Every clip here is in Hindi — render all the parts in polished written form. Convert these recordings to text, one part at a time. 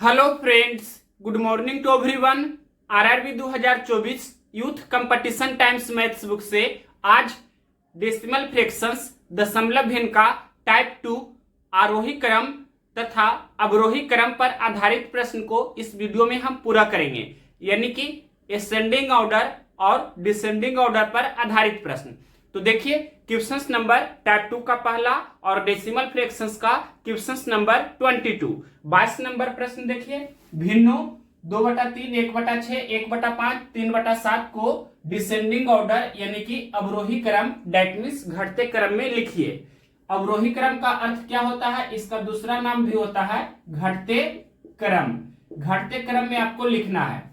Hello friends, good morning to everyone. RRB 2024 youth competition times maths book से आज डेसिमल फ्रैक्शंस दशमलव भिन्न का टाइप 2 आरोही क्रम तथा अवरोही क्रम पर आधारित प्रश्न को इस वीडियो में हम पूरा करेंगे, यानी कि असेंडिंग ऑर्डर और डिसेंडिंग ऑर्डर पर आधारित प्रश्न। तो देखिए, क्वेश्चंस नंबर टाइप 2 का पहला और डेसिमल फ्रैक्शंस का क्वेश्चंस नंबर 22। 22 नंबर प्रश्न देखिए, भिन्नो 2/3, 1/6, 1/5, 3/7 को डिसेंडिंग ऑर्डर यानी कि अवरोही क्रम डेट मींस घटते क्रम में लिखिए। अवरोही क्रम का अर्थ क्या होता है, इसका दूसरा नाम भी होता है घटते क्रम। घटते क्रम में आपको लिखना है।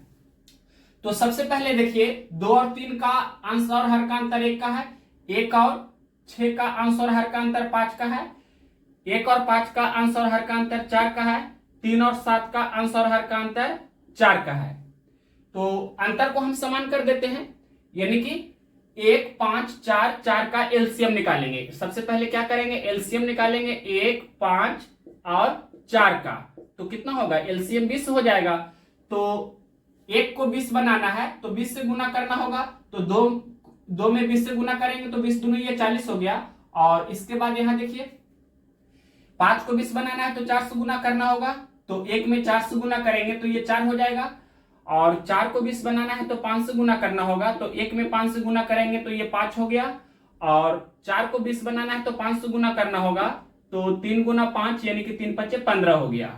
तो सबसे पहले देखिए, 2 और 3 का अंश और हर का अंतर 1 का है, 1 और 6 का अंश और हर का अंतर 5 का है, 1 और 5 का अंश और हर का अंतर 4 का है, 3 और 7 का अंश और हर का अंतर 4 का है। तो अंतर को हम समान कर देते हैं, यानी कि 1, 5, 4, 4 का एलसीएम निकालेंगे। सबसे पहले क्या करेंगे, एलसीएम निकालेंगे 1, 5 और 4 का। तो कितना होगा, एलसीएम 20 हो जाएगा। तो 1 को 20 बनाना है तो 20 से गुना करना होगा। तो 2 में 20 से गुना करेंगे तो 20 दूनी ये 40 हो गया। और इसके बाद यहां देखिए, 5 को 20 बनाना है तो 4 से गुना करना होगा। तो 1 में 4 से गुना करेंगे तो ये 4 हो जाएगा। और 4 को 20 बनाना है तो 5 से गुना करना होगा। तो 1 में 5 से गुना करेंगे तो ये 5 हो गया। और 4 को 20 बनाना है तो 5 से गुना करना होगा। तो 3 गुना 5 यानी कि 3 5 15 हो गया।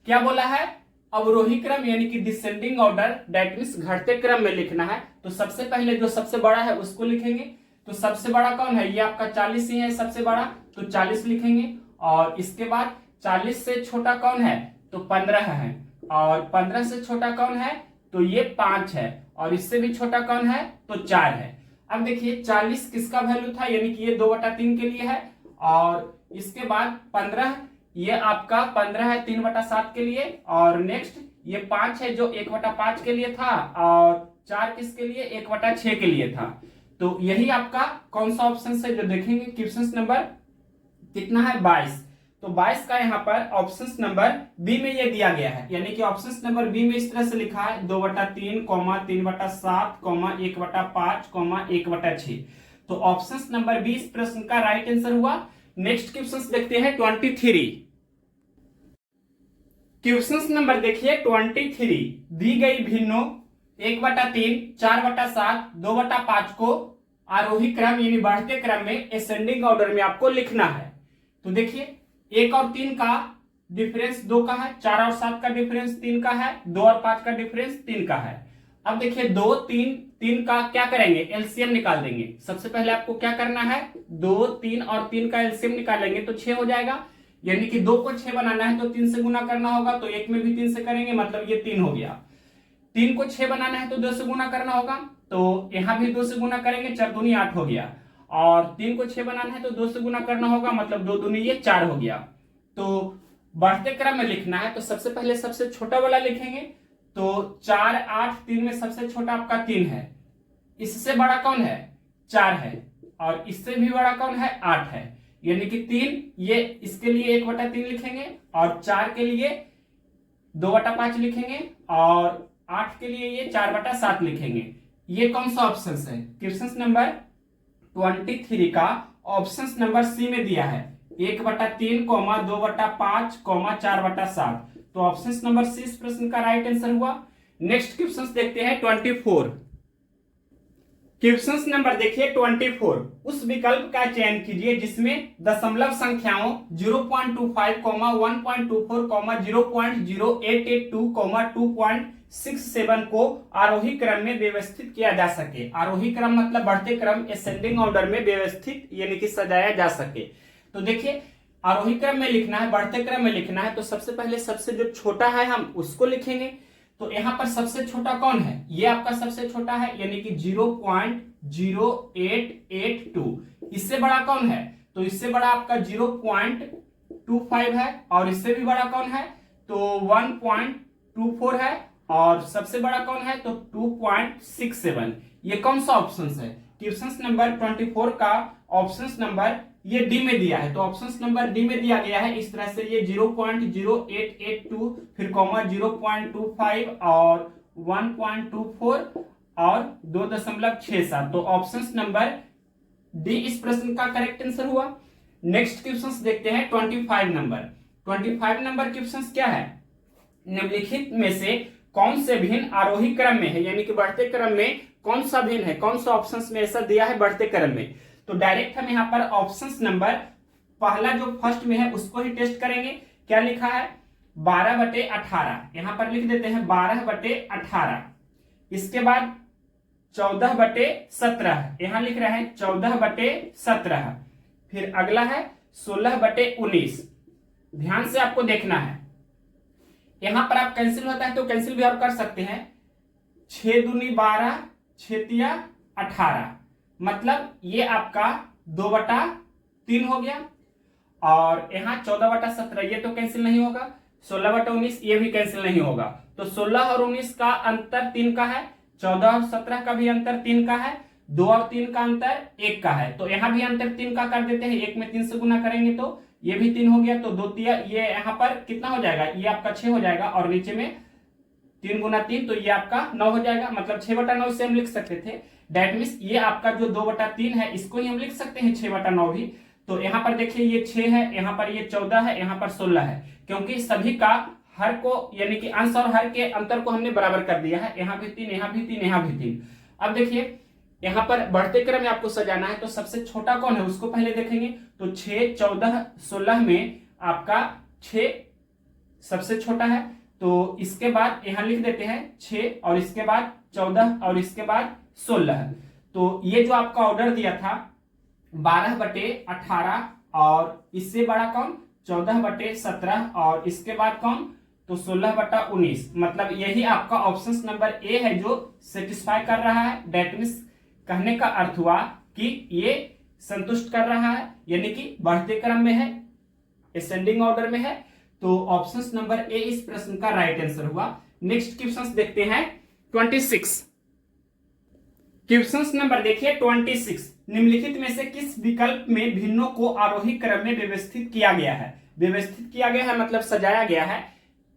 क्या बोला है, अवरोही क्रम यानी कि डिसेंडिंग ऑर्डर डेट मींस घटते क्रम में लिखना है। तो सबसे पहले जो सबसे बड़ा है उसको लिखेंगे। तो सबसे बड़ा कौन है, ये आपका 40 ही है सबसे बड़ा, तो 40 लिखेंगे। और इसके बाद 40 से छोटा कौन है, तो 15 है। और 15 से छोटा कौन है, तो ये 5 है। और इससे भी छोटा कौन है, तो 4 है। अब देखिए, 40 किसका वैल्यू था, यानी कि ये 2/3 के लिए है। और इसके बाद 15, ये आपका 15 है 3/7 के लिए। और नेक्स्ट ये 5 है जो 1/5 के लिए था। और 4 किसके लिए, 1/6 के लिए था। तो यही आपका कौन सा ऑप्शन है जो देखेंगे, क्वेश्चन नंबर कितना है, 22। तो 22 का यहाँ पर ऑप्शन नंबर बी में ये दिया गया है, यानी कि ऑप्शन नंबर बी में इस तरह से लिखा है 2/3, 3/7, 1/5, 1/6। तो ऑप्शन नंबर बी इस प्रश्न का राइट आंसर हुआ। नेक्स्ट क्वेश्चन देखते हैं 23। क्वेश्चन नंबर देखिए 23। दी गई भिन्नों 1/3, 4/7, 2/5 को आरोही क्रम यानी बढ़ते क्रम में असेंडिंग ऑर्डर में आपको लिखना है। तो देखिए, 1 और 3 का डिफरेंस 2 का है, 4 और 7 का डिफरेंस 3 का है, 2 और 5 का डिफरेंस 3 का है। अब देखिए, 2, 3 का क्या करेंगे, एलसीएम निकाल देंगे। सबसे पहले आपको क्या करना है, 2, 3 और 3 का एलसीएम निकालेंगे तो 6 हो जाएगा। यानी कि 2 को 6 बनाना है तो 3 से गुना करना होगा। तो 1 में भी 3 से करेंगे, मतलब ये 3 हो गया। 3 को 6 बनाना है तो 2 से गुना करना होगा। तो यहां भी 2 से गुना करेंगे, 4 दूनी 8 हो गया। और 3 को 6 बनाना है तो 2 से गुना करना होगा, मतलब 2 दूनी ये 4 हो गया। तो बढ़ते क्रम में लिखना है तो सबसे पहले सबसे छोटा वाला लिखेंगे। तो 4, 8, 3 में सबसे छोटा आपका 3 है। इससे बड़ा कौन है, 4 है। और इससे भी बड़ा कौन है, 8 है। यानी कि 3, ये इसके लिए 1/3 लिखेंगे। और 4 के लिए 2/5 लिखेंगे। और 8 के लिए ये 4/7 लिखेंगे। ये कौन सा ऑप्शन है, क्वेश्चन नंबर 23 का ऑप्शन नंबर सी में दिया है 1/3, 2/5, 4/7। तो ऑप्शन नंबर सी इस प्रश्न का राइट आंसर हुआ। नेक्स्ट क्वेश्चन देखते हैं 24। क्वेश्चन नंबर देखिए 24। उस विकल्प का चयन कीजिए जिसमें दशमलव संख्याओं 0.25, 1.24, 0.0882, 2.67 को आरोही क्रम में व्यवस्थित किया जा सके। आरोही क्रम मतलब बढ़ते क्रम, असेंडिंग ऑर्डर में व्यवस्थित यानी कि सजाया जा सके। तो देखिए, आरोही क्रम में लिखना है, बढ़ते क्रम में लिखना है। तो सबसे पहले सबसे जो छोटा है हम उसको लिखेंगे। तो यहां पर सबसे छोटा कौन है, ये आपका सबसे छोटा है, यानी कि 0.0882। इससे बड़ा कौन है, तो इससे बड़ा आपका 0.25 है। और इससे भी बड़ा कौन है, तो 1.24 है। और सबसे बड़ा कौन है, तो 2.67। ये कौन सा ऑप्शन है, क्वेश्चन नंबर 24 का ऑप्शन नंबर ये डी में दिया है, तो ऑप्शन नंबर डी में दिया गया है। इस तरह से ये 0.0882 फिर कॉमा 0.25 और 1.24 और 2.67, तो ऑप्शन नंबर डी इस प्रश्न का करेक्ट आंसर हुआ। नेक्स्ट क्वेश्चन देखते हैं 25 नंबर। 25 नंबर क्वेश्चन क्या है, निम्नलिखित में से कौन से भिन्न आरोही क्रम में है, यानी कि बढ़ते क्रम में कौन सा भिन्न है, कौन सा ऑप्शंस में ऐसा दिया है बढ़ते क्रम में। तो डायरेक्ट हम यहाँ पर ऑप्शंस नंबर पहला जो फर्स्ट में है उसको ही टेस्ट करेंगे। क्या लिखा है 12/18, यहां पर लिख देते हैं 12/18। इसके बाद 14/17, यहां लिख रहे हैं 14/17। फिर अगला है 16/19। ध्यान से आपको देखना है, यहां पर आप कैंसिल होता है तो कैंसिल भी आप कर सकते हैं। 6 दूनी 12, 6 तिया 18, मतलब ये आपका 2/3 हो गया। और यहाँ 14/17 ये तो कैंसिल नहीं होगा। 16/19 ये भी कैंसिल नहीं होगा। तो 16 और 19 का अंतर 3 का है, 14 और 17 का भी अंतर 3 का है, 2 और 3 का अंतर 1 का है। तो यहाँ भी अंतर 3 का कर देते हैं, 1 में 3 से गुना करेंगे तो ये भी 3 हो गया। तो 2 तिया ये यहाँ पर कितना हो जाएगा, ये आपका 6 हो जाएगा और नीचे में 3 गुना 3 तो ये आपका 9 हो जाएगा। मतलब 6/9 से हम लिख सकते थे। दैट मीन्स ये आपका जो 2/3 है इसको ही हम लिख सकते हैं 6/9 भी। तो यहाँ पर देखिए ये 6 है, यहाँ पर ये 14 है, यहाँ पर 16 है, क्योंकि सभी का हर को यानी कि अंश और हर के अंतर को हमने बराबर कर दिया है। यहाँ भी 3, यहाँ भी 3, यहाँ भी 3। अब देखिए यहाँ पर बढ़ते क्रम में आपको सजाना है, तो सबसे छोटा कौन है उसको पहले देखेंगे। तो 6, 14, 16 में आपका 6 सबसे छोटा है। तो इसके बाद यहां लिख देते हैं 6 और इसके बाद 14 और इसके बाद 16। तो ये जो आपका ऑर्डर दिया था 12/18 और इससे बड़ा कौन 14/17 और इसके बाद कौन तो 16/19, मतलब यही आपका ऑप्शन नंबर ए है जो सेटिस्फाई कर रहा है। दैट मीन्स कहने का अर्थ हुआ कि ये संतुष्ट कर रहा है, यानी कि बढ़ते क्रम में है, असेंडिंग ऑर्डर में है। तो ऑप्शन नंबर ए इस प्रश्न का राइट आंसर हुआ। नेक्स्ट क्वेश्चन देखते हैं 26। क्वेश्चन नंबर देखिए 26, निम्नलिखित में से किस विकल्प में भिन्नों को आरोही क्रम में व्यवस्थित किया गया है। व्यवस्थित किया गया है मतलब सजाया गया है।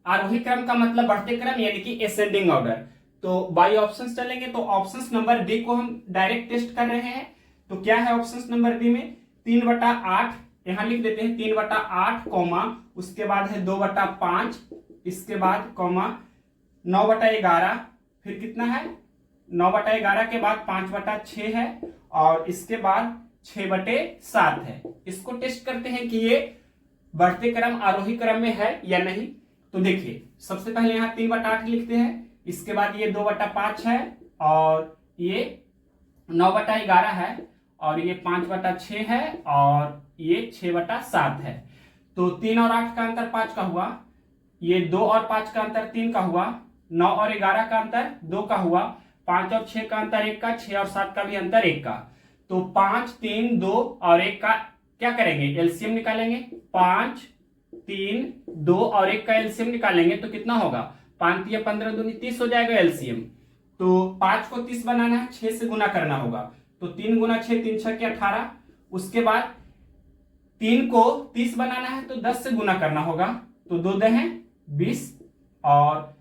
आरोही क्रम का मतलब बढ़ते क्रम यानी कि असेंडिंग ऑर्डर। तो बाई ऑप्शंस चलेंगे, तो ऑप्शन नंबर डी को हम डायरेक्ट टेस्ट कर रहे हैं। तो क्या है ऑप्शन नंबर डी में 3/8, यहां लिख देते हैं 3/8 कॉमा उसके बाद है 2/5, इसके बाद कॉमा 9/11, फिर कितना है 9/11 के बाद 5/6 है और इसके बाद 6/7 है। इसको टेस्ट करते हैं कि ये बढ़ते क्रम आरोही क्रम में है या नहीं। तो देखिए सबसे पहले यहाँ 3/8 लिखते हैं, इसके बाद ये 2/5 है और ये 9/11 है और ये 5/6 है और ये 6/7 है। तो 3 और 8 का अंतर 5 का हुआ, ये 2 और 5 का अंतर 3 का हुआ, 9 और 11 का अंतर 2 का हुआ, 5 और 6 का अंतर 1 का, 6 और 7 का भी अंतर 1 का। तो 5, 3, 2 और 1 का क्या करेंगे एलसीएम निकालेंगे। 5, 3, 2 और 1 का एलसीएम निकालेंगे तो कितना होगा 5 या 15 दूनी 30 हो जाएगा एलसीएम। तो 5 को 30 बनाना है 6 से गुना करना होगा। तो 3 गुना 6, 3 6 के 18। उसके बाद 3 को 30 बनाना है तो 10 से गुना करना होगा। तो 2 दे हैं 20 और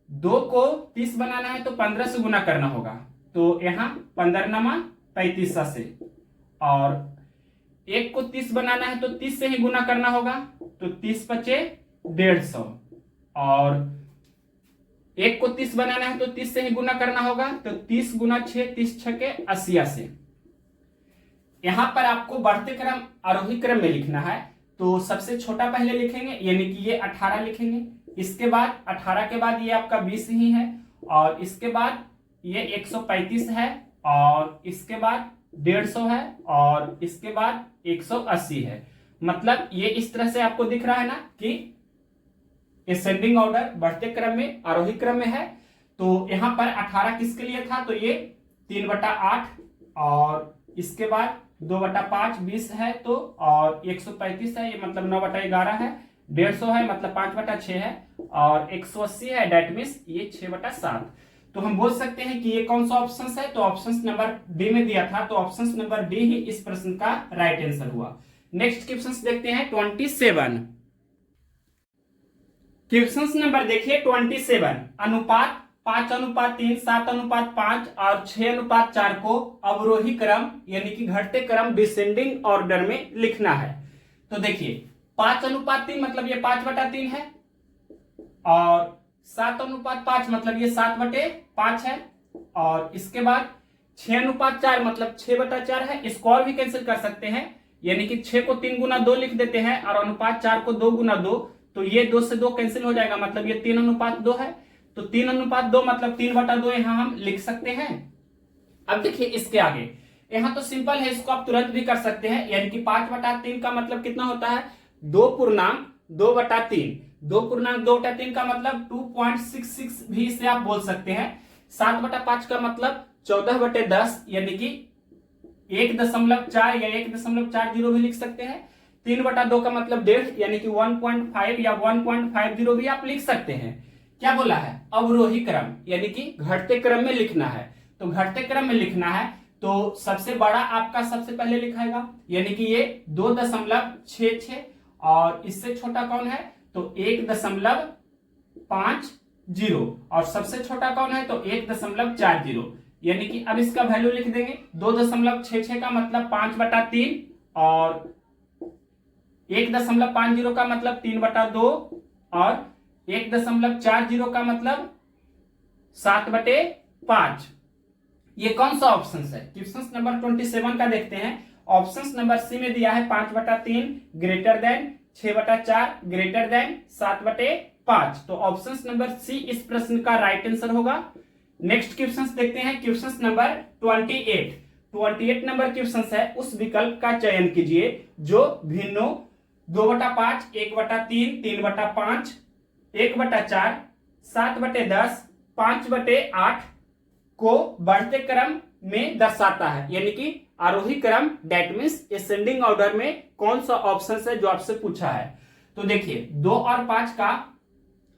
2 को 30 बनाना है तो 15 से गुना करना होगा। तो यहाँ 15 नमा 35 से, और 1 को 30 बनाना है तो 30 से ही गुना करना होगा। तो 30 बचे 150 और 1 को 30 बनाना है तो 30 से ही गुना करना होगा। तो 30 गुना 6, 30 6 के 80। यहां पर आपको बढ़ते क्रम आरोही क्रम में लिखना है। तो सबसे छोटा पहले लिखेंगे यानी कि ये 18 लिखेंगे, इसके बाद 18 के बाद ये आपका 20 ही है और इसके बाद ये 135 है और इसके बाद 150 है और इसके बाद 180 है। मतलब ये इस तरह से आपको दिख रहा है ना कि असेंडिंग ऑर्डर बढ़ते क्रम में आरोही क्रम में है। तो यहां पर 18 किसके लिए था तो ये 3/8 और इसके बाद 2/5 20 है तो और 135 है, ये मतलब 9/11 है, 150 है मतलब 5/6 है और 180 है, डेट मीन्स ये 6/7। तो हम बोल सकते हैं कि ये कौन सा ऑप्शन है। तो ऑप्शन नंबर डी में दिया था, तो ऑप्शन नंबर डी ही इस प्रश्न का राइट आंसर हुआ। नेक्स्ट क्वेश्चन देखते हैं 27। क्वेश्चन नंबर देखिए 27। अनुपात 5:3, 7:5 और 6:4 को अवरोही क्रम यानी कि घटते क्रम डिसेंडिंग ऑर्डर में लिखना है। तो देखिए 5:3 मतलब ये 5/3 है, और 7:5 मतलब ये 7/5 है, और इसके बाद 6:4 मतलब 6/4 है। इसको और भी कैंसिल कर सकते हैं, यानी कि 6 को 3 गुना 2 लिख देते हैं और अनुपात 4 को 2 गुना 2, तो ये 2 से 2 कैंसिल हो जाएगा, मतलब ये 3:2 है। तो 3:2 मतलब 3/2 यहां हम लिख सकते हैं। अब देखिए इसके आगे, यहां तो सिंपल है, इसको आप तुरंत भी कर सकते हैं, यानी कि 5/3 का मतलब कितना होता है 2.2/3। 2.2/3 का मतलब 2.66 भी इसे आप बोल सकते हैं। 7/5 का मतलब 14/10 यानी कि 1.4 या 1.40 भी लिख सकते हैं। 3/2 का मतलब 1.5 यानी कि 1.5 या 1.50 भी आप लिख सकते हैं। क्या बोला है, अवरोही क्रम यानी कि घटते क्रम में लिखना है। तो घटते क्रम में लिखना है तो सबसे बड़ा आपका सबसे पहले लिखाएगा, यानी कि ये 2.66, और इससे छोटा कौन है तो 1.50, और सबसे छोटा कौन है तो 1.40, यानी कि अब इसका वैल्यू लिख देंगे। 2.66 का मतलब 5/3, और 1.50 का मतलब 3/2, और 1.40 का मतलब 7/5। ये कौन सा ऑप्शन है, क्वेश्चन नंबर 27 का देखते हैं। ऑप्शन नंबर सी में दिया है 5/3 ग्रेटर देन 6/4 ग्रेटर देन 7/5। तो ऑप्शन नंबर सी इस प्रश्न का राइट आंसर होगा। नेक्स्ट क्वेश्चन देखते हैं, क्वेश्चन नंबर 28। 28 नंबर क्वेश्चन है, उस विकल्प का चयन कीजिए जो भिन्नों 2/5, 1/3, 3/5, 1/4, 7/10, 5/8 को बढ़ते क्रम में दर्शाता है, यानी कि आरोही क्रम, डेट मीन्स असेंडिंग ऑर्डर में कौन सा ऑप्शन है जो आपसे पूछा है। तो देखिए 2 और 5 का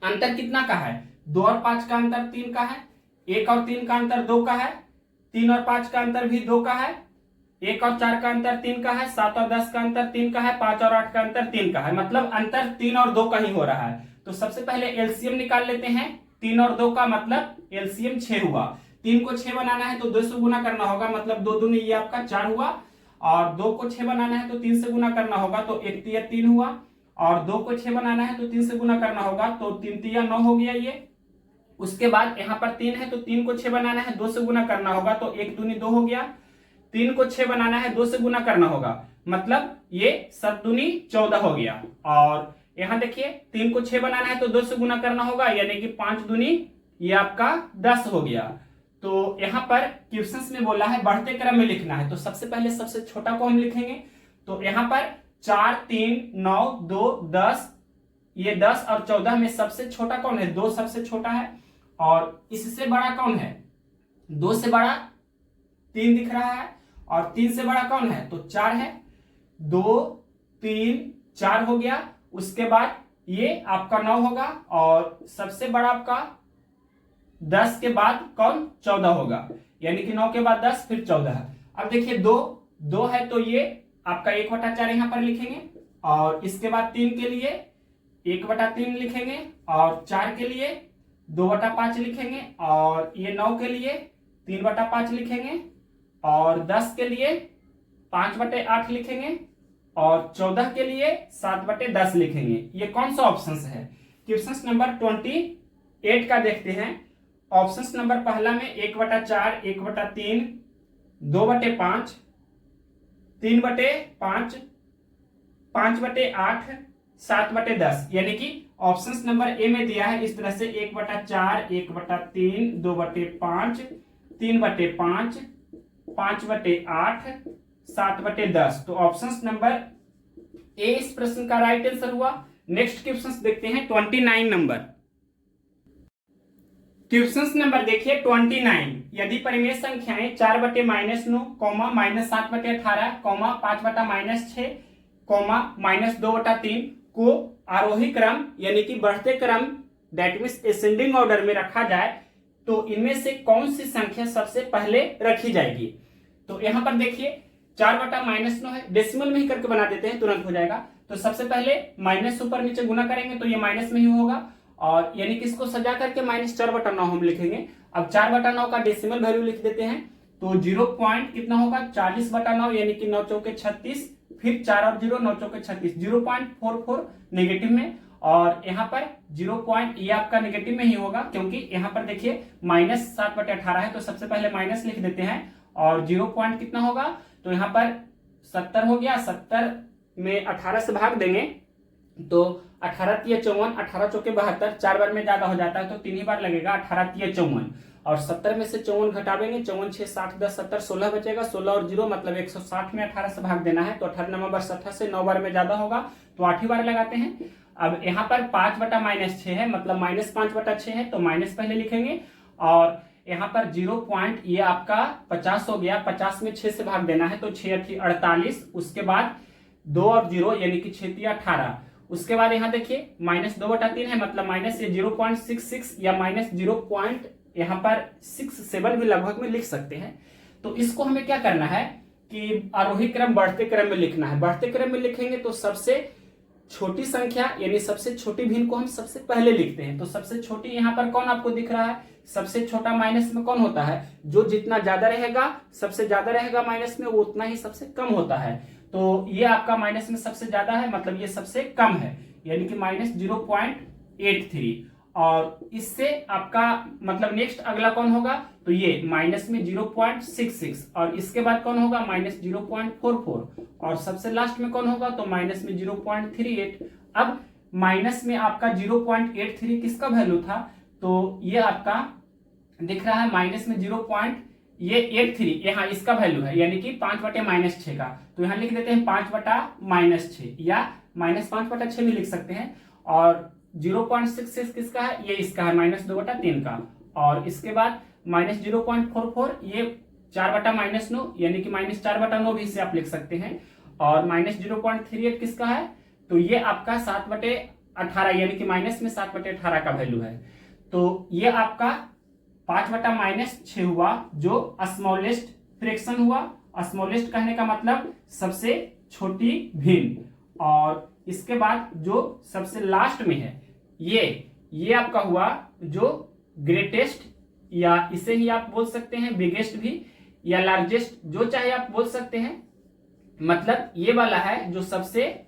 अंतर कितना का है, 2 और 5 का अंतर 3 का है, 1 और 3 का अंतर 2 का है, 3 और 5 का अंतर भी 2 का है, 1 और 4 का अंतर 3 का है, 7 और 10 का अंतर 3 का है, 5 और 8 का अंतर 3 का है, मतलब अंतर 3 और 2 का ही हो रहा है। तो सबसे पहले एलसीएम निकाल लेते हैं। 3 और 2 का मतलब एलसीएम 6 हुआ। 3 को 6 बनाना है तो 2 से गुना करना होगा, मतलब 2 दूनी ये आपका 4 हुआ, और 2 को 6 बनाना है तो 3 से गुना करना होगा, तो 1 तिया 3 हुआ, और 2 को 6 बनाना है तो 3 से गुना करना होगा, तो 3 तिया 9 हो गया ये। उसके बाद यहाँ पर 3 है तो 3 को 6 बनाना है 2 से गुना करना होगा, तो 1 दूनी 2 हो गया। 3 को 6 बनाना है 2 से गुना करना होगा, मतलब ये 7 दूनी 14 हो गया। और यहाँ देखिए 3 को 6 बनाना है तो 2 से गुना करना होगा, यानी कि 5 दूनी ये आपका 10 हो गया। तो यहाँ पर क्वेश्चन में बोला है बढ़ते क्रम में लिखना है, तो सबसे पहले सबसे छोटा को हम लिखेंगे। तो यहाँ पर 4, 3, 9, 2, 10, ये 10 और 14 में सबसे छोटा कौन है, 2 सबसे छोटा है, और इससे बड़ा कौन है, 2 से बड़ा 3 दिख रहा है, और 3 से बड़ा कौन है तो 4 है। 2, 3, 4 हो गया। उसके बाद ये आपका 9 होगा, और सबसे बड़ा आपका 10 के बाद कौन 14 होगा, यानी कि 9 के बाद 10 फिर 14। अब देखिए 2 है तो ये आपका 1/4 यहां पर लिखेंगे, और इसके बाद 3 के लिए 1/3 लिखेंगे, और 4 के लिए 2/5 लिखेंगे, और ये 9 के लिए 3/5 लिखेंगे, और 10 के लिए 5/8 लिखेंगे, और 14 के लिए 7/10 लिखेंगे। ये कौन सा ऑप्शन है, क्वेश्चन नंबर 28 का देखते हैं। ऑप्शन नंबर पहला में 1/4, 1/3, 2/5, 3/5, 5/8, 7/10, यानी कि ऑप्शन नंबर ए में दिया है इस तरह से 1/4, 1/3, 2/5, 3/5, 5/8, 7/10। तो ऑप्शन नंबर ए इस प्रश्न का राइट आंसर हुआ। नेक्स्ट क्वेश्चन देखते हैं 29 नंबर। क्वेश्चन नंबर देखिए 29। यदि परिमेय संख्याएं 4/-9, -7/18, -5/-6, -2/3 को आरोही क्रम यानी कि बढ़ते क्रम दैट मीन्स असेंडिंग ऑर्डर में रखा जाए तो इनमें से कौन सी संख्या सबसे पहले रखी जाएगी। तो यहां पर देखिए 4/-9 है, डेसिमल में ही करके बना देते हैं, तुरंत हो जाएगा। तो सबसे पहले माइनस ऊपर नीचे गुना करेंगे तो ये माइनस में ही होगा, और यानी कि इसको सजा करके -4/9 हम लिखेंगे। अब 4/9 का डेसिमल वैल्यू लिख देते हैं, तो 0 पॉइंट कितना होगा 40/9, यानी कि 9 चौके 36, फिर 4 और 0 9 चौके 36, 0.44 नेगेटिव में, और यहाँ पर 0 पॉइंट ये आपका नेगेटिव में ही होगा, क्योंकि यहाँ पर देखिए -7/18 है, तो सबसे पहले माइनस लिख देते हैं, और 0 पॉइंट कितना होगा, तो यहाँ पर 70 हो गया, 70 में 18 से भाग देंगे तो 18 × 54, 18 चौके 72, 4 बार में ज्यादा हो जाता है तो 3 ही बार लगेगा, 18 × 54, और 70 में से 54 घटावेंगे, 54 6 60 10 70 16 बचेगा, 16 और 0 मतलब 160 में 18 से भाग देना है, तो 18 नंबर 60 से 9 बार में ज्यादा होगा तो 8 ही बार लगाते हैं। अब यहाँ पर 5/-6 है, मतलब -5/6 है, तो माइनस पहले लिखेंगे, और यहाँ पर 0 पॉइंट ये आपका 50 हो गया, 50 में 6 से भाग देना है, तो 6 × 48, उसके बाद 2 और 0 यानी कि 6 × 18, उसके बाद यहाँ देखिए -2/3 है, मतलब माइनस ये 0.66 या -0. यहाँ पर 67 भी लगभग में लिख सकते हैं। तो इसको हमें क्या करना है कि आरोही क्रम बढ़ते क्रम में लिखना है। बढ़ते क्रम में लिखेंगे तो सबसे छोटी संख्या यानी सबसे छोटी भिन्न को हम सबसे पहले लिखते हैं। तो सबसे छोटी यहाँ पर कौन आपको दिख रहा है, सबसे छोटा माइनस में कौन होता है, जो जितना ज्यादा रहेगा, सबसे ज्यादा रहेगा माइनस में, वो उतना ही सबसे कम होता है। तो ये आपका माइनस में सबसे ज्यादा है, मतलब ये सबसे कम है, यानी कि -0.83, और इससे आपका मतलब नेक्स्ट अगला कौन होगा, तो ये माइनस में 0.66, और इसके बाद कौन होगा -0.44, और सबसे लास्ट में कौन होगा, तो माइनस में 0.38। अब माइनस में आपका 0.83 किसका वैल्यू था, तो ये आपका दिख रहा है माइनस में 0.83, यहाँ इसका वैल्यू है, यानी कि 5/-6 का, तो यहाँ लिख देते हैं 5/-6 या -5/6 भी लिख सकते हैं, और 0.66 किसका है, ये इसका है -2/3 का, और इसके बाद -0.44 ये 4/-9 यानी कि -4/9 भी इसे आप लिख सकते हैं, और -0.38 किसका है, तो ये आपका 7/18 यानी कि माइनस में 7/18 का वैल्यू है। तो ये आपका 5/-6 हुआ, जो स्मॉलेस्ट फ्रैक्शन हुआ। स्मॉलेस्ट कहने का मतलब सबसे छोटी भिन्न, और इसके बाद जो सबसे लास्ट में है ये आपका हुआ जो ग्रेटेस्ट, या इसे ही आप बोल सकते हैं बिगेस्ट भी, या लार्जेस्ट, जो चाहे आप बोल सकते हैं, मतलब ये वाला है जो सबसे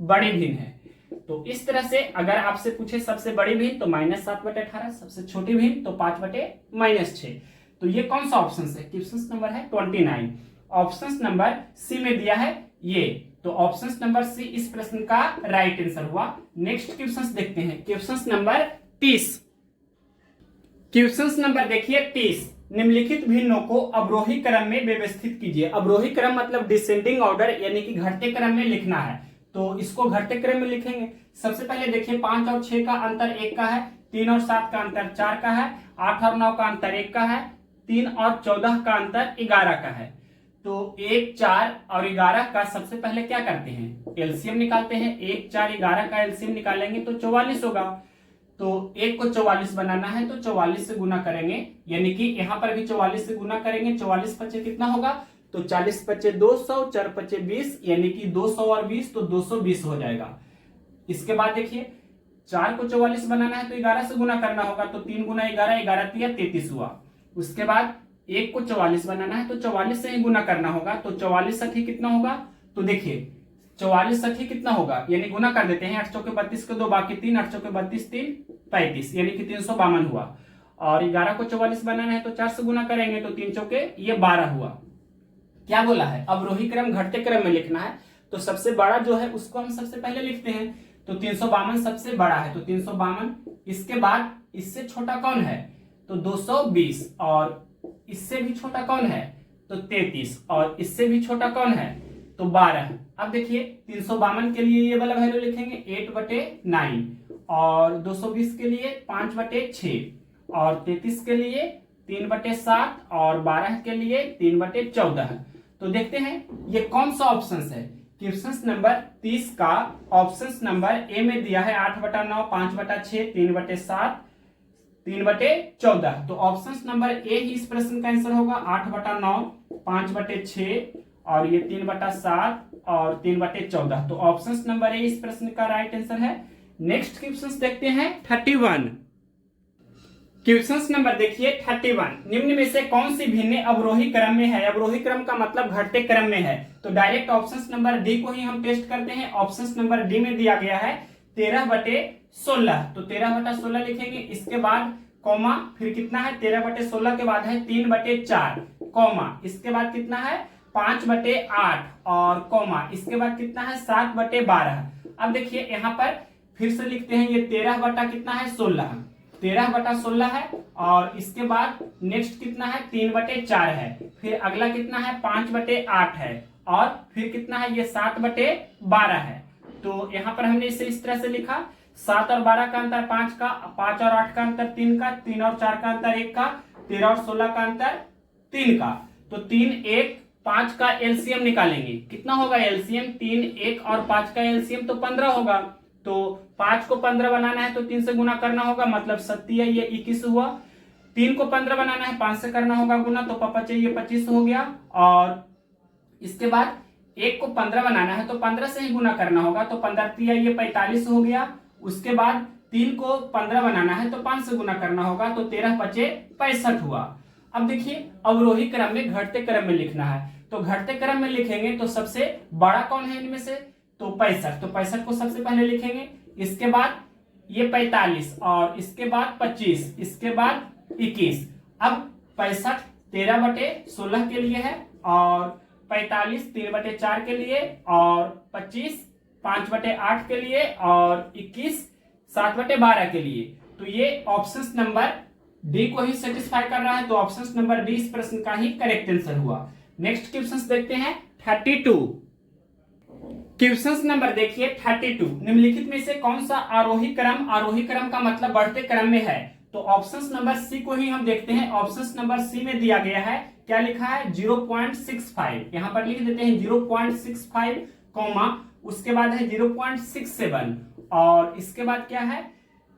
बड़ी भिन्न है। तो इस तरह से अगर आपसे पूछे सबसे बड़ी भिन्न तो -7/18, सबसे छोटी भिन्न तो 5/-6। तो ये कौन सा ऑप्शन है, क्वेश्चन नंबर है 29। ऑप्शन नंबर सी में दिया है ये, तो ऑप्शन नंबर सी इस प्रश्न का राइट आंसर हुआ। नेक्स्ट क्वेश्चन देखते हैं, क्वेश्चन नंबर 30। क्वेश्चन नंबर देखिए 30, निम्नलिखित भिन्नों को अवरोही क्रम में व्यवस्थित कीजिए। अवरोही क्रम मतलब डिसेंडिंग ऑर्डर, यानी कि घटते क्रम में लिखना है, तो इसको घटते क्रम में लिखेंगे। सबसे पहले देखिए 5 और 6 का अंतर 1 का है, 3 और 7 का अंतर 4 का है, 8 और 9 का अंतर 1 का है, 3 और 14 का अंतर 11 का है। तो 1 4 और 11 का सबसे पहले क्या करते हैं, एलसीएम निकालते हैं। 1 4 11 का एलसीएम निकालेंगे तो 44 होगा। तो 1 को 44 बनाना है तो 44 से गुना करेंगे, यानी कि यहाँ पर भी 44 से गुना करेंगे। 44 × 5 कितना होगा, तो 40 × 5 200, 4 × 5 20, यानी कि 200 और 20 तो 220 हो जाएगा। इसके बाद देखिए 4 को 44 बनाना है तो 11 से गुना करना होगा, तो 3 × 11 11 × 33 हुआ। उसके बाद 1 को 44 बनाना है तो 44 से ही गुना करना होगा, तो 44 × कितना होगा, तो देखिए 44 × कितना होगा, यानी गुना कर देते हैं। 8 चौके 32 के 2 बाकी 3, 8 चौके 32 3 35, यानी कि 352 हुआ। और 11 को 44 बनाना है तो 4 से गुना करेंगे तो 3 चौके ये 12 हुआ। क्या बोला है, अवरोही क्रम घटते क्रम में लिखना है, तो सबसे बड़ा जो है उसको हम सबसे पहले लिखते हैं। तो 352 सबसे बड़ा है, तो 352। इसके बाद इससे छोटा कौन है, तो 220, और इससे भी छोटा कौन है, तो 33, और इससे भी छोटा कौन है, तो 12। अब देखिए 352 के लिए ये वाला वैल्यू लिखेंगे 8/9, और 220 के लिए 5/6, और 33 के लिए 3/7, और 12 के लिए 3/14। तो देखते हैं ये कौन सा ऑप्शन है। क्वेश्चन नंबर 30 का ऑप्शन नंबर ए में दिया है 8/9, 5/6, 3/7, 3/14। तो ऑप्शन नंबर ए ही इस प्रश्न का आंसर होगा, 8/9, 5/6 और ये 3/7 और 3/14। तो ऑप्शन नंबर ए इस प्रश्न का राइट आंसर है। नेक्स्ट क्वेश्चन देखते हैं 31। क्वेश्चन नंबर देखिए 31, निम्न में से कौन सी भिन्न अवरोही क्रम में है? अवरोही क्रम का मतलब घटते क्रम में है। तो डायरेक्ट ऑप्शन नंबर डी को ही हम टेस्ट करते हैं। ऑप्शन नंबर डी में दिया गया है 13/16, तो 13/16 लिखेंगे। इसके बाद कॉमा, फिर कितना है 13/16 के बाद है 3/4 कॉमा, इसके बाद कितना है 5/8 और कॉमा, इसके बाद कितना है 7/12। अब देखिए यहाँ पर फिर से लिखते हैं, ये 13/16 13/16 है और इसके बाद नेक्स्ट कितना है 3/4 है, फिर अगला कितना है 5/8 है और फिर कितना है ये 7/12 है। तो यहाँ पर हमने इसे इस तरह से लिखा, 7 और 12 का अंतर 5 का, 5 और 8 का अंतर 3 का, 3 और 4 का अंतर 1 का, 13 और 16 का अंतर 3 का। तो 3, 1, 5 का एलसीएम निकालेंगे, कितना होगा एलसीएम? 3, 1 और 5 का एलसीएम तो 15 होगा। तो 5 को 15 बनाना है तो 3 से गुना करना होगा, मतलब 7 है, ये 21 हुआ। 3 को 15 बनाना है 5 से करना होगा गुना, तो पापा चाहिए 25 हो गया। और इसके बाद 1 को 15 बनाना है तो 15 से ही गुना करना होगा, तो 15 ये 45 हो गया। उसके बाद 3 को 15 बनाना है तो 5 से गुना करना होगा, तो 13 5 65 हुआ। अब देखिए अवरोही क्रम में घटते क्रम में लिखना है, तो घटते क्रम में लिखेंगे तो सबसे बड़ा कौन है इनमें से? तो 65, तो 65 को सबसे पहले लिखेंगे। इसके बाद ये 45 और इसके बाद 25, इसके बाद 21। अब 65 13/16 के लिए है और 45 3/4 के लिए और 25 5/8 के लिए और 21 7/12 के लिए। तो ये ऑप्शन नंबर डी को ही सेटिस्फाई कर रहा है, तो ऑप्शन नंबर डी इस प्रश्न का ही करेक्ट आंसर हुआ। नेक्स्ट क्वेश्चन देखते हैं 32। क्वेश्चन नंबर देखिए 32, निम्नलिखित में से कौन सा आरोही क्रम का मतलब बढ़ते क्रम में है? तो ऑप्शन नंबर सी को ही हम देखते हैं। ऑप्शन नंबर सी में दिया गया है, क्या लिखा है 0.65, यहां पर लिख देते हैं 0.65 कॉमा, उसके बाद है 0.67 और इसके बाद क्या है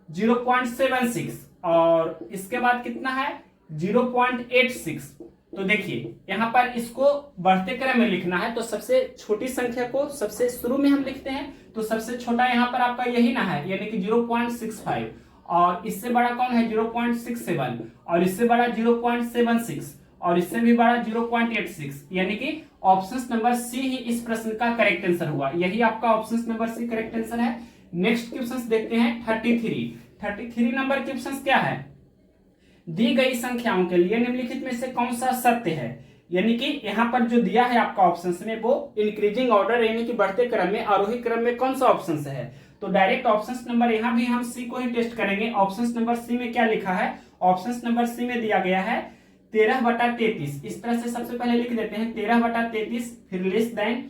0.76 और इसके बाद कितना है 0.86। तो देखिए यहाँ पर इसको बढ़ते क्रम में लिखना है, तो सबसे छोटी संख्या को सबसे शुरू में हम लिखते हैं, तो सबसे छोटा यहाँ पर आपका यही ना है, यानी कि 0.65 और इससे बड़ा कौन है 0.67 और इससे बड़ा 0.76 और इससे भी बड़ा 0.86, यानी कि ऑप्शन नंबर सी ही इस प्रश्न का करेक्ट आंसर हुआ। यही आपका option number C correct answer है। नेक्स्ट क्वेश्चन देखते हैं 33 नंबर क्वेश्चन क्या है? दी गई संख्याओं के लिए निम्नलिखित में से कौन सा सत्य है? यानी कि यहाँ पर जो दिया है आपका ऑप्शन में वो इंक्रीजिंग ऑर्डर यानी कि बढ़ते क्रम में, आरोही क्रम में कौन सा ऑप्शन है? तो डायरेक्ट ऑप्शन नंबर यहाँ भी हम सी को ही टेस्ट करेंगे। ऑप्शन नंबर सी में क्या लिखा है? ऑप्शन नंबर सी में दिया गया है 13/33। इस तरह से सबसे पहले लिख देते हैं 13/33, फिर लेस देन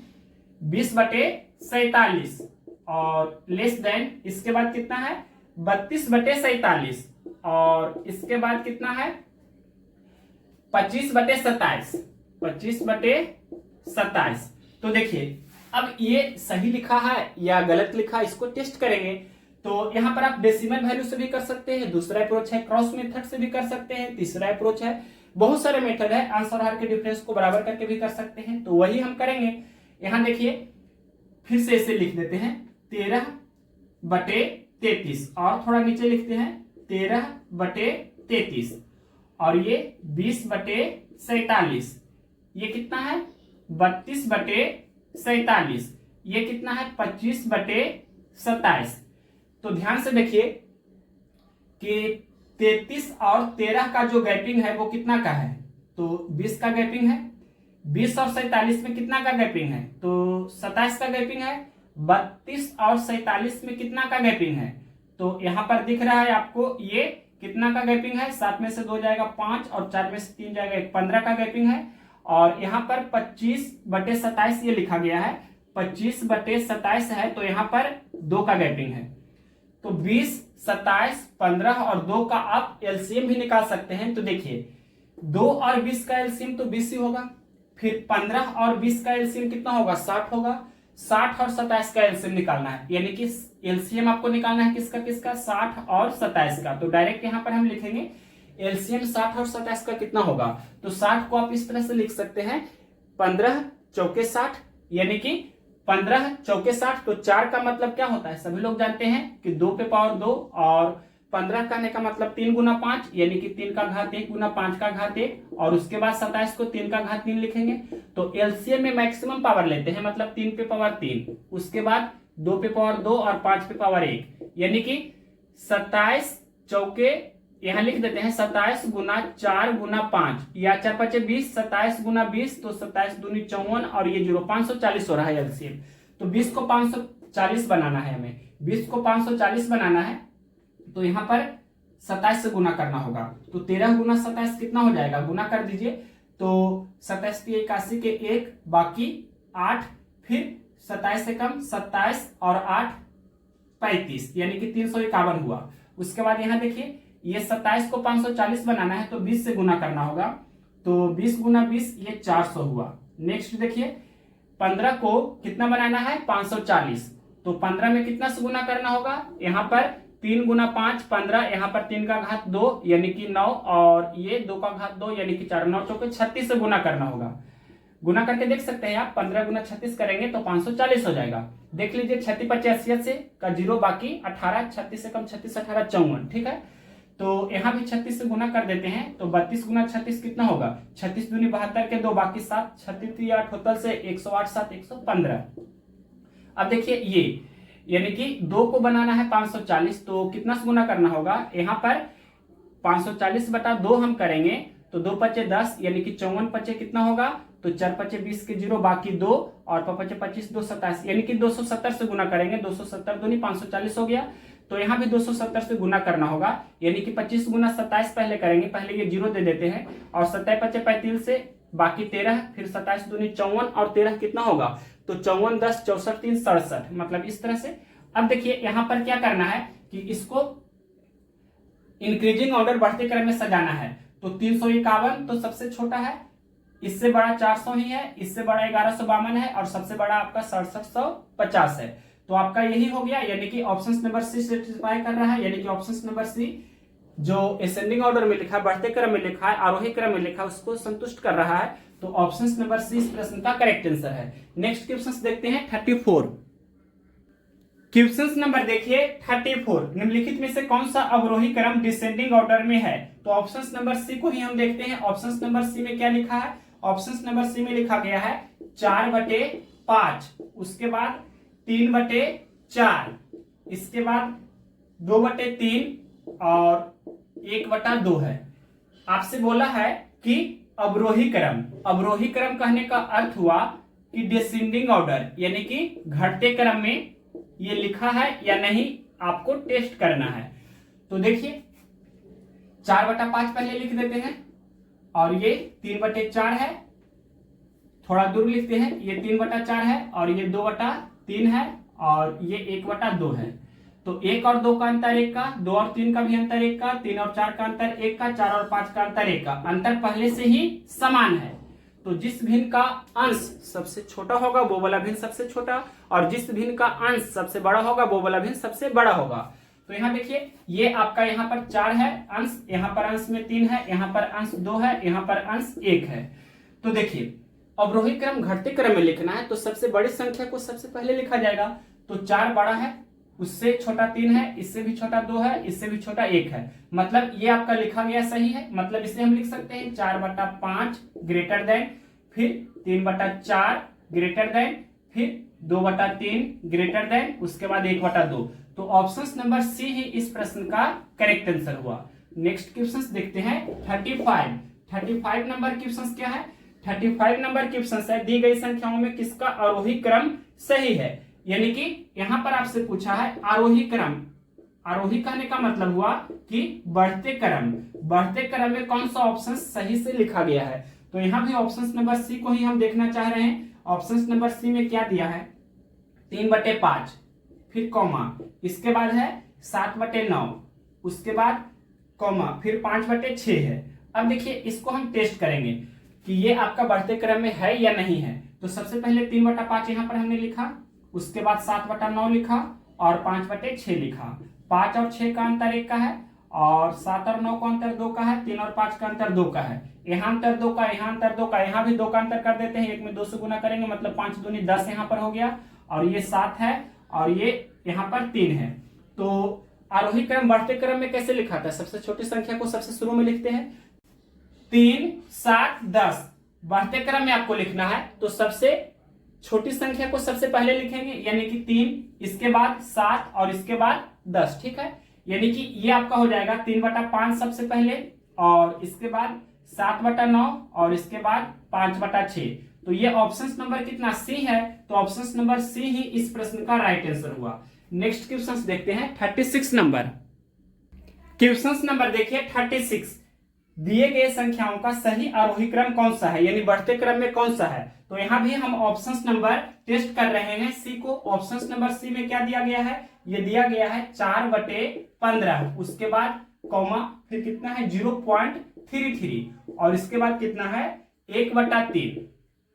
20/47 और लेस देन इसके बाद कितना है 32/47 और इसके बाद कितना है 25/27 25/27। तो देखिए अब ये सही लिखा है या गलत लिखा है, इसको टेस्ट करेंगे। तो यहाँ पर आप डेसिमल वैल्यू से भी कर सकते हैं, दूसरा अप्रोच है क्रॉस मेथड से भी कर सकते हैं, तीसरा अप्रोच है, बहुत सारे मेथड है, आंसर हार के डिफरेंस को बराबर करके भी कर सकते हैं, तो वही हम करेंगे। यहाँ देखिए फिर से इसे लिख देते हैं 13/33 और थोड़ा नीचे लिखते हैं 13/33 और ये 20/47, ये कितना है 32/47, ये कितना है 25/27। तो ध्यान से देखिए कि 33 और 13 का जो गैपिंग है वो कितना का है? तो 20 का गैपिंग है। 20 और 47 में कितना का गैपिंग है? तो 27 का गैपिंग है। 32 और 47 में कितना का गैपिंग है? तो यहाँ पर दिख रहा है आपको ये कितना का गैपिंग है? 7 में से 2 जाएगा 5 और 4 में से 3 जाएगा 15 का गैपिंग है। और यहाँ पर 25/27 ये लिखा गया है, 25/27 है, तो यहाँ पर 2 का गैपिंग है। तो 20, 27, 15 और 2 का आप एलसीएम भी निकाल सकते हैं। तो देखिए 2 और 20 का एलसीएम तो 20 ही होगा, फिर 15 और 20 का एलसीएम कितना होगा 60 होगा। 60 और 27 का एलसीएम निकालना है, यानी कि एलसीएम आपको निकालना है किसका 60 और 27 का। तो डायरेक्ट यहाँ पर हम लिखेंगे एलसीएम 60 और 27 का कितना होगा। तो 60 को आप इस तरह से लिख सकते हैं 15 चौके 60, यानी कि 15 चौके 60। तो 4 का मतलब क्या होता है, सभी लोग जानते हैं कि 2 पे पावर 2, और 15 कहने का मतलब 3 गुना 5, यानी कि 3 का घात 1 गुना 5 का घात 1, और उसके बाद 27 को 3 का घात 3 लिखेंगे। तो एलसीएम में मैक्सिमम पावर लेते हैं, मतलब 3 पे पावर 3, उसके बाद 2 पे पावर 2 और 5 पे पावर 1, यानी कि 27 चौके यहां लिख देते हैं 27 गुना 4 गुना 5, या 4 5 20, 27 गुना 20, तो 27 दूनी 54, और ये 540 हो रहा है एलसीएम। तो 20 को 540 बनाना है हमें, 20 को 540 बनाना है, तो यहां पर 27 से गुना करना होगा। तो 13 गुना 27 कितना हो जाएगा, गुना कर दीजिए। तो 27 की 81 के 1, बाकी 8, फिर 27 से कम 27 और 8 35, यानी कि 351 हुआ। उसके बाद यहां देखिए ये 27 को 540 बनाना है, तो 20 से गुना करना होगा। तो 20 गुना 20 ये 400 हुआ। नेक्स्ट देखिए 15 को कितना बनाना है, 540, तो 15 में कितना से गुना करना होगा, यहाँ पर 3 गुना 5 15, यहाँ पर 3 का घात 2 यानी कि 9, और ये 2 का घात 2 यानी कि 4, 9 चौके 36 से गुना करना होगा। गुना करके देख सकते हैं आप, 15 गुना 36 करेंगे तो 540 हो जाएगा। देख लीजिए 36 25 80 से का 0, बाकी 18, 36 से कम 36 18 54, ठीक है। तो यहाँ भी 36 से गुना कर देते हैं, तो 32 गुना 36 कितना होगा, 36 दूनी 72 के 2, बाकी 7, 36 8 टोटल से 108 7 115। अब देखिए ये यानी कि 2 को बनाना है 540, तो कितना से गुना करना होगा, यहाँ पर 540 बटा 2 हम करेंगे, तो 2 पचे 10, यानी कि 54 पचे कितना होगा, तो 4 पचे 20 के 0, बाकी 2, और 5 पचे 25 2 27, यानी कि 270 से गुना करेंगे, 270 दूनी 540 हो गया। तो यहाँ भी 270 से गुना करना होगा, यानी कि 25 गुना 27 पहले करेंगे, पहले ये 0 दे देते हैं, और 27 पचे 35 से बाकी 13, फिर 27 दूनी 54, और 13 कितना होगा, तो 54 10 64 3 67, मतलब इस तरह से। अब देखिए यहाँ पर क्या करना है कि इसको इंक्रीजिंग ऑर्डर बढ़ते क्रम में सजाना है। तो 351 तो सबसे छोटा है, इससे बड़ा 400 ही है, इससे बड़ा 1152 है, और सबसे बड़ा आपका 6750 है। तो आपका यही हो गया, यानी कि ऑप्शन नंबर सी सेटिस्फाई कर रहा है, यानी कि ऑप्शन नंबर सी जो असेंडिंग ऑर्डर में लिखा है, बढ़ते क्रम में लिखा है, आरोही क्रम में लिखा है, उसको संतुष्ट कर रहा है। तो ऑप्शन नंबर सी इस प्रश्न का करेक्ट आंसर है। नेक्स्ट क्वेश्चन देखते हैं 34। क्वेश्चन नंबर देखिए 34, निम्नलिखित में से कौन सा अवरोही क्रम डिसेंडिंग ऑर्डर में है। तो ऑप्शन नंबर सी को ही हम देखते हैं। ऑप्शन नंबर सी में क्या लिखा है, ऑप्शन नंबर सी में लिखा गया है 4/5, उसके बाद 3/4, इसके बाद 2/3 और 1/2 है। आपसे बोला है कि अवरोही क्रम, अवरोही क्रम कहने का अर्थ हुआ कि डिसेंडिंग ऑर्डर, यानी कि घटते क्रम में ये लिखा है या नहीं, आपको टेस्ट करना है। तो देखिए 4/5 पहले लिख देते हैं, और ये 3/4 है, थोड़ा दूर लिखते हैं, ये 3/4 है, और ये 2/3 है, और ये 1/2 है। तो 1 और 2 का अंतर 1 का, 2 और 3 का भी अंतर 1 का, 3 और 4 का अंतर 1 का, 4 और 5 का अंतर 1 का, अंतर पहले से ही समान है। तो जिस भिन्न का अंश सबसे छोटा होगा वो वाला भिन्न सबसे छोटा, और जिस भिन्न का अंश सबसे बड़ा होगा वो वाला भिन्न सबसे बड़ा होगा। तो यहाँ देखिए ये आपका यहाँ पर 4 है अंश, यहाँ पर अंश में 3 है, यहाँ पर अंश 2 है, यहाँ पर अंश 1 है। तो देखिए अवरोही क्रम घटते क्रम में लिखना है, तो सबसे बड़ी संख्या को सबसे पहले लिखा जाएगा। तो 4 बड़ा है, उससे छोटा 3 है, इससे भी छोटा 2 है, इससे भी छोटा 1 है, मतलब ये आपका लिखा गया सही है। मतलब इसे हम लिख सकते हैं 4/5 ग्रेटर देन, फिर 3/4 ग्रेटर देन, फिर 2/3 ग्रेटर देन, उसके बाद 1/2। तो ऑप्शन नंबर सी ही इस प्रश्न का करेक्ट आंसर हुआ। नेक्स्ट क्वेश्चन देखते हैं 35 नंबर क्वेश्चन क्या है। 35 नंबर क्वेश्चन है दी गई संख्याओं में किसका आरोही क्रम सही है। यानी कि यहां पर आपसे पूछा है आरोही क्रम, आरोही कहने का मतलब हुआ कि बढ़ते क्रम में कौन सा ऑप्शन सही से लिखा गया है। तो यहां भी ऑप्शन नंबर सी को ही हम देखना चाह रहे हैं। ऑप्शन नंबर सी में क्या दिया है 3/5, फिर कॉमा, इसके बाद है 7/9, उसके बाद कॉमा, फिर 5/6 है। अब देखिए इसको हम टेस्ट करेंगे कि ये आपका बढ़ते क्रम में है या नहीं है। तो सबसे पहले 3/5 यहां पर हमने लिखा, उसके बाद 7/9 लिखा, और 5/6 लिखा। 5 और 6 का अंतर 1 का है, और 7 और 9 का अंतर 2 का है, 3 और 5 का अंतर 2 का है, यहाँ अंतर 2 का, यहाँ अंतर 2 का, यहाँ भी 2 का अंतर कर देते हैं, एक में 2 से गुना करेंगे मतलब 5 दूनी 10 यहाँ पर हो गया, और ये 7 है और ये यहाँ पर 3 है। तो आरोही क्रम बढ़ते क्रम में कैसे लिखा था? सबसे छोटी संख्या को सबसे शुरू में लिखते हैं, 3 7 10 बढ़ते क्रम में आपको लिखना है तो सबसे छोटी संख्या को सबसे पहले लिखेंगे, यानी कि 3, इसके बाद 7 और इसके बाद 10। ठीक है, यानी कि ये आपका हो जाएगा 3/5 सबसे पहले, और इसके बाद 7/9 और इसके बाद 5/6। तो ये ऑप्शन नंबर कितना? सी है। तो ऑप्शन नंबर सी ही इस प्रश्न का राइट आंसर हुआ। नेक्स्ट क्वेश्चन देखते हैं 36 नंबर। क्वेश्चन नंबर देखिए 36, दिए गए संख्याओं का सही आरोही क्रम कौन सा है, यानी बढ़ते क्रम में कौन सा है? तो यहां भी हम ऑप्शन नंबर टेस्ट कर रहे हैं सी को। ऑप्शन नंबर सी में क्या दिया गया है? ये दिया गया है 4/15, उसके बाद कॉमा, फिर कितना है 0.33, और इसके बाद कितना है 1/3,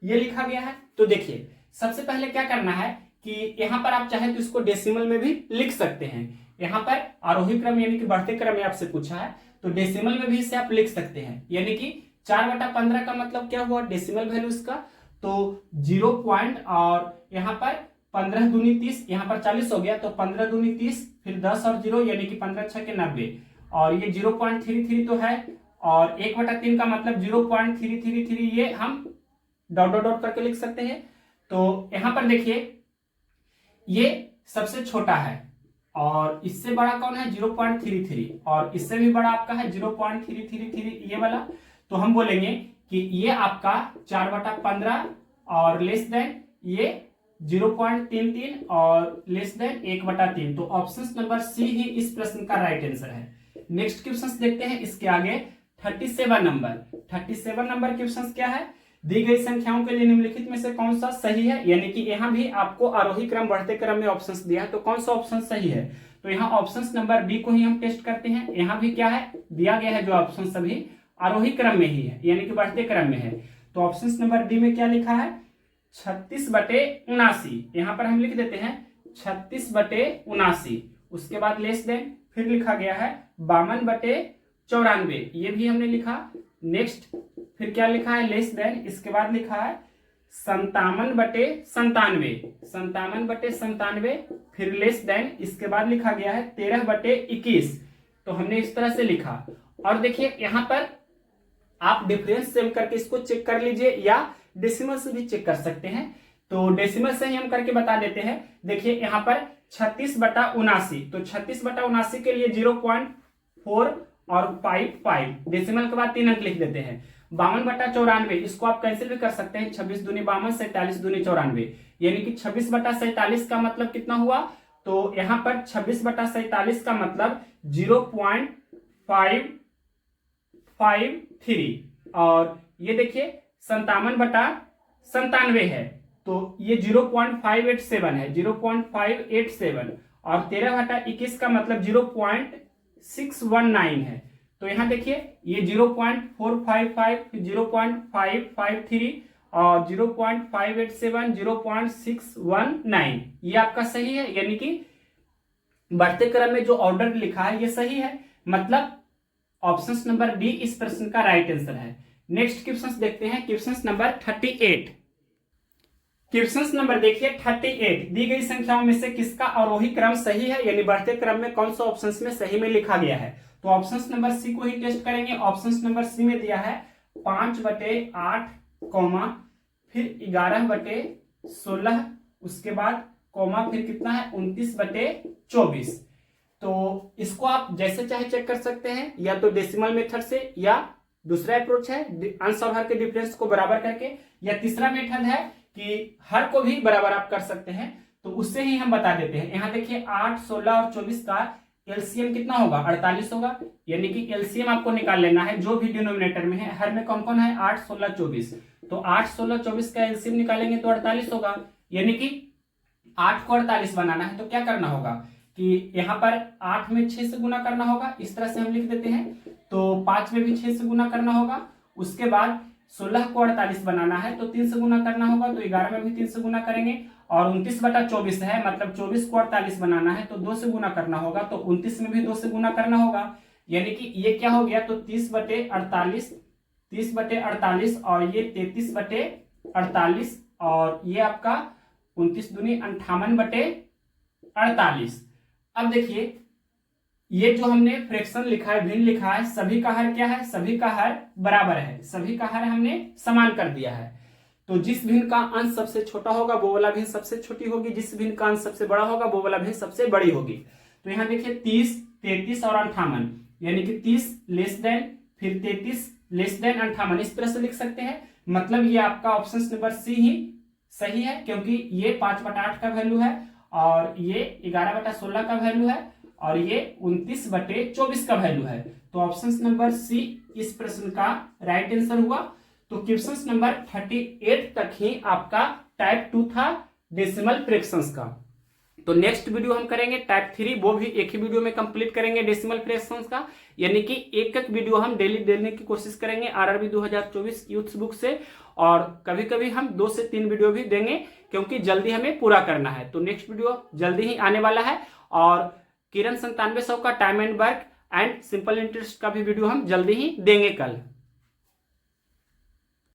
ये लिखा गया है। तो देखिए सबसे पहले क्या करना है कि यहाँ पर आप चाहे तो इसको डेसिमल में भी लिख सकते हैं। यहाँ पर आरोही क्रम यानी कि बढ़ते क्रम में आपसे पूछा है तो डेसिमल में भी इसे आप लिख सकते हैं, यानी कि 4/15 का मतलब क्या हुआ डेसिमल वैल्यू इसका, तो 0 पॉइंट, और यहाँ पर 15 दूनी 30, यहाँ पर 40 हो गया, तो 15 दूनी 30, फिर 10 और 0 यानी कि 15 6 के 90, और ये 0.33 तो है, और 1/3 का मतलब 0.333, ये हम डॉट डॉट डॉट करके लिख सकते हैं। तो यहाँ पर देखिए ये सबसे छोटा है, और इससे बड़ा कौन है 0.33, और इससे भी बड़ा आपका है 0.333 ये वाला। तो हम बोलेंगे कि ये आपका 4/15 और लेस देन ये 0.33 और लेस देन 1/3। तो ऑप्शन नंबर सी ही इस प्रश्न का राइट आंसर है। नेक्स्ट क्वेश्चन देखते हैं इसके आगे 37 नंबर। 37 नंबर क्वेश्चन क्या है? दी गई संख्याओं के लिए निम्नलिखित में से कौन सा सही है, यानी कि यहाँ भी आपको आरोही क्रम बढ़ते क्रम में ऑप्शंस दिया है, तो कौन सा ऑप्शन सही है? तो यहाँ ऑप्शन नंबर बी को ही हम टेस्ट करते हैं। यहाँ भी क्या है दिया गया है, जो ऑप्शन सभी आरोही क्रम में ही है, यानी कि बढ़ते क्रम में है। तो ऑप्शन नंबर डी में क्या लिखा है 36/79, यहाँ पर हम लिख देते हैं 36/79, उसके बाद लेस देन, फिर लिखा गया है 52/94, ये भी हमने लिखा। नेक्स्ट फिर क्या लिखा है लेस देन, इसके बाद लिखा है 57/97, फिर लेस देन, इसके बाद लिखा गया है 13/21। तो हमने इस तरह से लिखा। और देखिए यहाँ पर आप डिफरेंस सेम करके इसको चेक कर लीजिए, या डेसिमल से भी चेक कर सकते हैं। तो डेसिमल से ही हम करके बता देते हैं। देखिए यहाँ पर 36/79, तो 36/79 के लिए 0.4 और 5 डेसिमल के बाद 3 अंक लिख देते हैं। 52/94, इसको आप कैंसिल भी कर सकते हैं, 26 दूनी 52, 47 दूनी 94, यानी कि 26/47 का मतलब कितना हुआ? तो यहाँ पर 26/47 का मतलब 0.553, और ये देखिए 57/97 है, तो ये 0.587 है, 0.587, और 13/21 का मतलब 0.619 है। तो यहाँ देखिए ये 0.455, 0.553 और 0.587, 0.619, ये आपका सही है, यानी कि बढ़ते क्रम में जो ऑर्डर लिखा है ये सही है, मतलब ऑप्शन नंबर डी इस प्रश्न का राइट आंसर है। नेक्स्ट क्वेश्चन देखते हैं, क्वेश्चन नंबर 38। क्वेश्चन नंबर देखिए 38, दी गई संख्याओं में से किसका आरोही क्रम सही है, यानी बढ़ते क्रम में कौन सा ऑप्शन में सही में लिखा गया है? तो ऑप्शन नंबर सी को ही टेस्ट करेंगे। ऑप्शन नंबर सी में दिया है 5/8, फिर 11/16, उसके बाद कॉमा, फिर कितना है 29/24। तो इसको आप जैसे चाहे चेक कर सकते हैं, या तो डेसिमल मेथड से, या दूसरा अप्रोच है अंश और हर के डिफरेंस को बराबर करके, या तीसरा मेथड है कि हर को भी बराबर आप कर सकते हैं, तो उससे ही हम बता देते हैं। यहाँ देखिए 8, 16 और 24 का एलसीएम कितना होगा 48 होगा, यानी कि एलसीएम आपको निकाल लेना है जो भी डिनोमिनेटर में है। हर में कौन कौन है 8, 16, 24, तो 8, 16, 24 का एलसीएम निकालेंगे तो 48 होगा, यानी कि 8 को 48 बनाना है तो क्या करना होगा कि यहाँ पर 8 में 6 से गुना करना होगा, इस तरह से हम लिख देते हैं। तो 5 में भी 6 से गुना करना होगा, उसके बाद 16 को 48 बनाना है तो 3 से गुना करना होगा, तो 11 में भी 3 से गुना करेंगे, और 29/24 है, मतलब 24 को 48 बनाना है तो 2 से गुना करना होगा, तो 29 में भी 2 से गुना करना होगा, यानी कि ये क्या हो गया, तो 30/48, 30/48 और ये 33/48 और ये आपका 29 दूनी 58/48। अब देखिए ये जो हमने फ्रैक्शन लिखा है, भिन्न लिखा है, सभी का हर क्या है, सभी का हर बराबर है, सभी का हर हमने समान कर दिया है। तो जिस भिन्न का अंश सबसे छोटा होगा वो वाला भिन्न सबसे छोटी होगी, जिस भिन्न का अंश सबसे बड़ा होगा वो वाला भिन्न सबसे बड़ी होगी। तो यहाँ देखिए 30, 33 और 58, यानी कि 30 लेस देन, फिर 33 लेस देन 58, इस तरह से लिख सकते हैं। मतलब ये आपका ऑप्शन नंबर सी ही सही है, क्योंकि ये 5/8 का वैल्यू है और ये 11/16 का वैल्यू है और ये 29/24 का वैल्यू है। तो ऑप्शन नंबर सी इस प्रश्न का राइट आंसर हुआ। तो क्वेश्चन नंबर 38 तक ही आपका टाइप 2 था डेसिमल फ्रैक्शंस का। तो नेक्स्ट वीडियो हम करेंगे टाइप 3, वो भी एक ही वीडियो में कंप्लीट करेंगे डेसिमल फ्रैक्शंस का, यानी कि एक एक वीडियो हम डेली देने की कोशिश करेंगे आरआरबी 2024 यूथ बुक से, और कभी कभी हम 2 से 3 वीडियो भी देंगे क्योंकि जल्दी हमें पूरा करना है। तो नेक्स्ट वीडियो जल्दी ही आने वाला है और किरण 9700 का time and work and simple interest का भी वीडियो हम जल्दी ही देंगे कल।